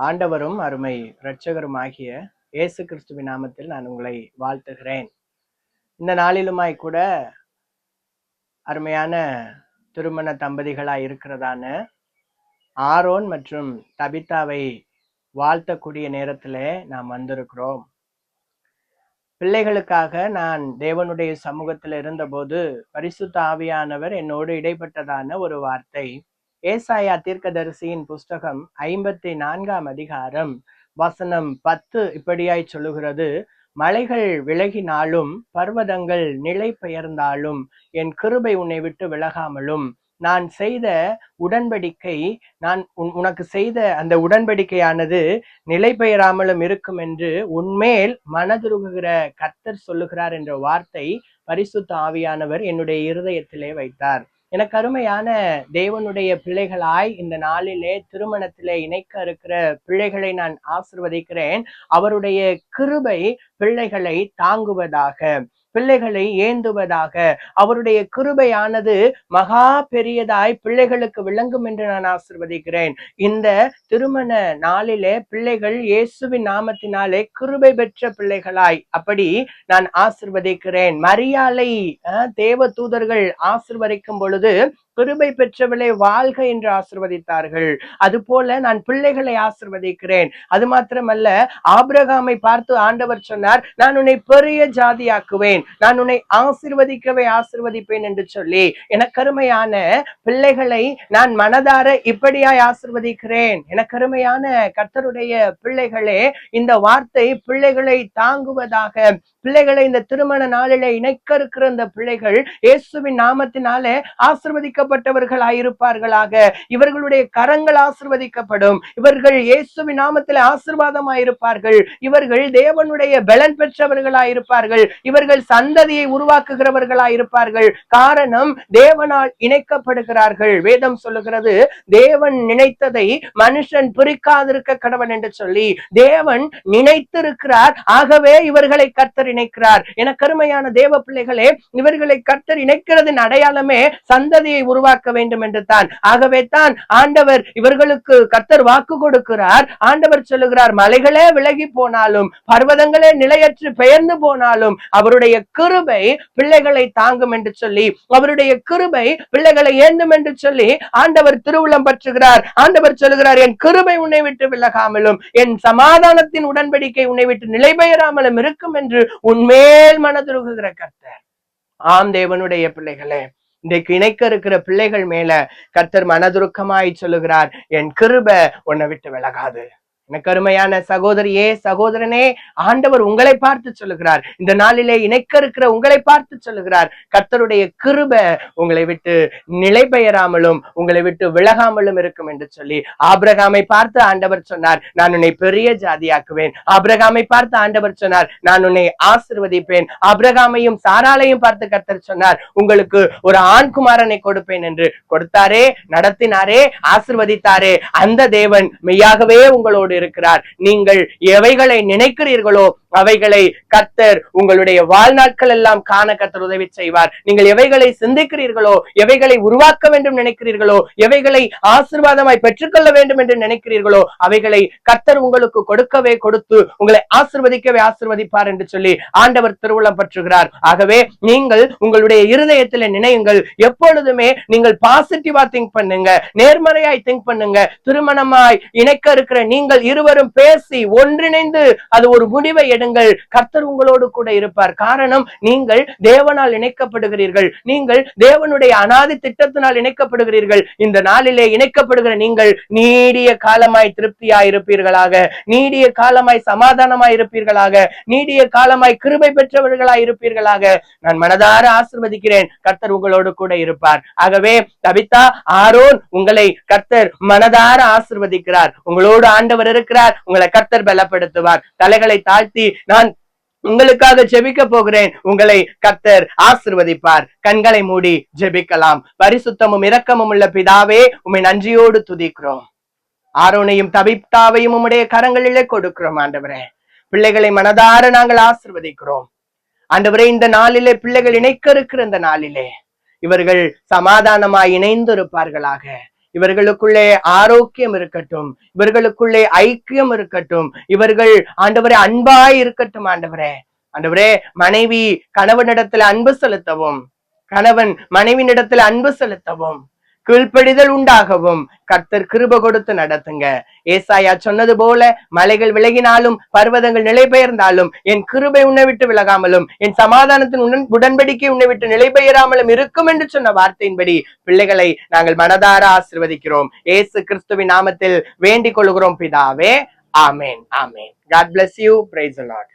ஆண்டவரும் அருமை இரட்சகருமாகிய இயேசு கிறிஸ்துவின் நாமத்தில் நான் உங்களை வாழ்த்துகிறேன். இந்த நாளிலுமாய் கூட அருமையான திருமண தம்பதிகளாய் இருக்கிறதான ஆரோன் மற்றும் தபித்தாவை வாழ்த்தக்கூடிய நேரத்திலே நாம் வந்திருக்கிறோம். பிள்ளைகளுக்காக நான் தேவனுடைய சமூகத்தில் இருந்தபோது பரிசுத்த ஆவியானவர் என்னோடு இடைப்பட்டதான ஒரு வார்த்தை, ஏசாயா தீர்க்கதரிசியின் புஸ்தகம் 54 அதிகாரம் வசனம் 10 இப்படியாய் சொல்லுகிறது: மலைகள் விலகினாலும் பர்வதங்கள் நிலை பெயர்ந்தாலும் என் கிருபை உன்னை விட்டு விலகாமலும், நான் செய்த உடன்படிக்கை உனக்கு செய்த அந்த உடன்படிக்கையானது நிலை பெயராமலும் இருக்கும் என்று உன்மேல் மனதுருகுகிற கர்த்தர் சொல்லுகிறார் என்ற வார்த்தை பரிசுத்த ஆவியானவர் என்னுடைய இருதயத்திலே வைத்தார். எனக்கு அருமையான தேவனுடைய பிள்ளைகளாய் இந்த நாளிலே திருமணத்திலே இணைக்க இருக்கிற பிள்ளைகளை நான் ஆசீர்வதிக்கிறேன். அவருடைய கிருபை பிள்ளைகளை தாங்குவதாக, பிள்ளைகளை ஏந்துவதாக. அவருடைய கிருபையானது மகா பெரியதாய் பிள்ளைகளுக்கு விளங்கும் என்று நான் ஆசீர்வதிக்கிறேன். இந்த திருமண நாளிலே பிள்ளைகள் இயேசுவின் நாமத்தினாலே கிருபை பெற்ற பிள்ளைகளாய் அப்படி நான் ஆசீர்வதிக்கிறேன். மரியாளை தேவ தூதர்கள் ஆசீர்வதிக்கும் பொழுது கிருபை பெற்றவளை வாழ்க என்று ஆசீர்வதித்தார்கள். அது போல நான் பிள்ளைகளை ஆசீர்வதிக்கிறேன். அது மாத்திரமல்ல, ஆபிரகாமை பார்த்து ஆண்டவர் சொன்னார், நான் உன்னை பெரிய ஜாதியாக்குவேன், நான் உன்னை ஆசீர்வதிக்கவே ஆசீர்வதிப்பேன் என்று சொல்லி, எனக்கு அருமையான பிள்ளைகளை நான் மனதார இப்படியாய் ஆசீர்வதிக்கிறேன். எனக்கு அருமையான கர்த்தருடைய பிள்ளைகளே, இந்த வார்த்தை பிள்ளைகளை தாங்குவதாக. பிள்ளைகளை இந்த திருமண நாளிலே இணைக்க இருக்கிற இந்த பிள்ளைகள் இயேசுவின் நாமத்தினாலே ஆசீர்வதிக்கப்பட்டவர்களாயிருப்பார்களாக. இவர்களுடைய கரங்கள் ஆசீர்வதிக்கப்படும். இவர்கள் இயேசுவின் நாமத்திலே ஆசீர்வாதமாயிருப்பார்கள். இவர்கள் தேவனுடைய பலன் பெற்றவர்களாயிருப்பார்கள். இவர்கள் சந்ததியை உருவாக்குகிறவர்களாயிருப்பார்கள். காரணம், தேவனால் இணைக்கப்படுகிறார்கள். வேதம் சொல்லுகிறது, தேவன் நினைத்ததை மனுஷன் பிரிக்காதிருக்க கடவன் என்று சொல்லி தேவன் நினைத்திருக்கிறார். ஆகவே இவர்களை கர்த்தர் இணைக்கிறார். என கருமையான தேவ பிள்ளைகளே, இவர்களை கர்த்தர் இணைக்கிறதின் அடையாளமே சந்ததியை உருவாக்க வேண்டும் என்று தான். ஆகவே தான் ஆண்டவர் இவர்களுக்கு கர்த்தர் வாக்கு கொடுக்கிறார். ஆண்டவர் சொல்லுகிறார், மலைகளே விலகி போனாலும் பர்வதங்களே நிலையற்று பெயர்ந்து போனாலும் அவருடைய கிருபை பிள்ளைகளை தாங்கும் என்று சொல்லி, அவருடைய கிருபை பிள்ளைகளை ஏந்தும் என்று சொல்லி ஆண்டவர் திருவுளம் பற்றுகிறார். ஆண்டவர் சொல்லுகிறார், என் கிருபை உன்னை விட்டு விலகாமலும் என் சமாதானத்தின் உடன்படிக்கை உன்னை விட்டு நிலை பெயராமலும் இருக்கும் என்று உன்மேல் மனதுருகுகிற கர்த்தர். ஆம் தேவனுடைய பிள்ளைகளே, இன்றைக்கு இணைக்க இருக்கிற பிள்ளைகள் மேல கர்த்தர் மனதுருக்கமாய் சொல்லுகிறார், என் கிருபை உன்னை விட்டு விலகாது. எனக்கு அருமையான சகோதரியே, சகோதரனே, ஆண்டவர் உங்களை பார்த்து சொல்லுகிறார். இந்த நாளிலே இணைக்க இருக்கிற உங்களை பார்த்து சொல்லுகிறார், கர்த்தருடைய கிருபை உங்களை விட்டு நிலை பெயராமலும் உங்களை விட்டு விலகாமலும் இருக்கும் என்று சொல்லி. ஆபிரகாமை பார்த்து ஆண்டவர் சொன்னார், நான் உன்னை பெரிய ஜாதியாக்குவேன். ஆபிரகாமை பார்த்து ஆண்டவர் சொன்னார், நான் உன்னை ஆசீர்வதிப்பேன். ஆபிரகாமையும் சாராளையும் பார்த்து கர்த்தர் சொன்னார், உங்களுக்கு ஒரு ஆண் குமாரனை கொடுப்பேன் என்று. கொடுத்தாரே, நடத்தினாரே, ஆசீர்வதித்தாரே. அந்த தேவன் மெய்யாகவே உங்களோடு இருக்கிறார். நீங்கள் எவைகளை நினைக்கிறீர்களோ அவைகளை கர்த்தர் உங்களுடைய வாழ்நாட்கள் எல்லாம் காண கர்த்தர் உதவி செய்வார். நீங்கள் எவைகளை சிந்திக்கிறீர்களோ, எவைகளை உருவாக்க வேண்டும் நினைக்கிறீர்களோ, எவைகளை ஆசீர்வாதமாய் பெற்றுக்கொள்ள வேண்டும் என்று நினைக்கிறீர்களோ அவைகளை கர்த்தர் உங்களுக்கு கொடுக்கவே கொடுத்து உங்களை ஆசீர்வதிக்கவே ஆசீர்வதிப்பார் என்று சொல்லி ஆண்டவர் திருவுளம் பற்றுகிறார். ஆகவே நீங்கள் உங்களுடைய இருதயத்தில் நினையுங்கள். எப்பொழுதுமே நீங்கள் பாசிட்டிவா திங்க் பண்ணுங்க, நேர்மறையாய் திங்க் பண்ணுங்க. திருமணமாய் இணைக்க இருக்கிற நீங்கள் இருவரும் பேசி ஒன்றிணைந்து அது ஒரு முடிவை எடுங்கள். கர்த்தர் உங்களோடு கூட இருப்பார். காரணம், நீங்கள் தேவனால் இணைக்கப்படுகிறீர்கள். நீங்கள் தேவனுடைய அநாதி திட்டத்தினால் இணைக்கப்படுகிறீர்கள். இந்த நாளிலே இணைக்கப்படுகிற நீங்கள் நீடிய காலமாய் திருப்தியாய் இருப்பீர்களாக, நீடிய காலமாய் சமாதானமாய் இருப்பீர்களாக, நீடிய காலமாய் கிருபை பெற்றவர்களாய் இருப்பீர்களாக. நான் மனதார ஆசீர்வதிக்கிறேன். கர்த்தர் உங்களோடு கூட இருப்பார். ஆகவே தபித்தா, ஆரோன், உங்களை கர்த்தர் மனதார ஆசீர்வதிக்கிறார். உங்களோடு ஆண்டவர் இருக்கிறார். உங்களை கர்த்தர் பலப்படுத்துவார். தலைகளை தாழ்த்தி நான் உங்களுக்காக ஜெபிக்க போகிறேன். உங்களை கர்த்தர் ஆசீர்வதிப்பார். கண்களை மூடி ஜெபிக்கலாம். பரிசுத்தமும் இரக்கமும் உள்ள பிதாவே, உம்மை நன்றியோடு துதிக்கிறோம். ஆரோனையும் தபித்தாவையும் உம்முடைய கரங்களிலே கொடுக்கிறோம். ஆண்டவரே, பிள்ளைகளை மனதார நாங்கள் ஆசீர்வதிக்கிறோம். ஆண்டவரே, இந்த நாளிலே பிள்ளைகள் இணைக்க இருக்கிற இந்த நாளிலே இவர்கள் சமாதானமாய் இணைந்து இருப்பார்களாக. இவர்களுக்குள்ளே ஆரோக்கியம் இருக்கட்டும், இவர்களுக்குள்ளே ஐக்கியம் இருக்கட்டும், இவர்கள் ஆண்டவரே அன்பாய் இருக்கட்டும். ஆண்டவரே மனைவி கணவனிடத்துல அன்பு செலுத்தவும், கணவன் மனைவியிடத்துல அன்பு செலுத்தவும், கீழ்ப்படிதல் உண்டாகவும் கர்த்தர் கிருபை கொடுத்து நடத்துங்க. ஏசாயா சொன்னது போல, மலைகள் விலகினாலும் பர்வதங்கள் நிலை பெயர்ந்தாலும் என் கிருபை உன்னை விட்டு விலகாமலும் என் சமாதானத்தின் உடன்படிக்கை உன்னை விட்டு நிலை பெயராமலும் இருக்கும் என்று சொன்ன வார்த்தையின்படி பிள்ளைகளை நாங்கள் மனதார ஆசீர்வதிக்கிறோம். இயேசு கிறிஸ்துவின் நாமத்தில் வேண்டிக் கொள்கிறோம் பிதாவே. ஆமேன், ஆமேன். God bless you. Praise the Lord.